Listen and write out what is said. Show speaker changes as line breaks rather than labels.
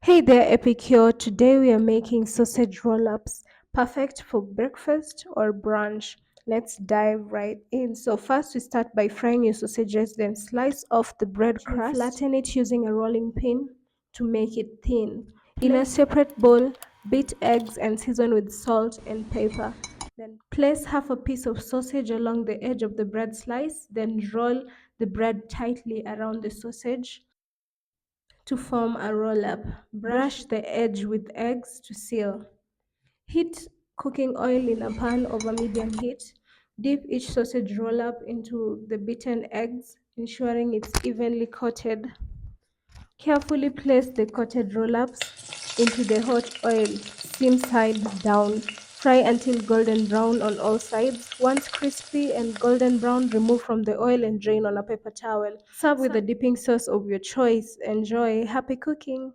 Hey there, Epicure. Today we are making sausage roll ups, perfect for breakfast or brunch. Let's dive right in. So, first, we start by frying your sausages, then slice off the bread crust. Flatten it using a rolling pin to make it thin. In a separate bowl, beat eggs and season with salt and pepper. Then place half a piece of sausage along the edge of the bread slice, then roll the bread tightly around the sausage to form a roll up. Brush the edge with eggs to seal. Heat cooking oil in a pan over medium heat. Dip each sausage roll up into the beaten eggs, ensuring it's evenly coated. Carefully place the coated roll ups into the hot oil, seam side down. Fry until golden brown on all sides. Once crispy and golden brown, remove from the oil and drain on a paper towel. Serve with the dipping sauce of your choice. Enjoy. Happy cooking!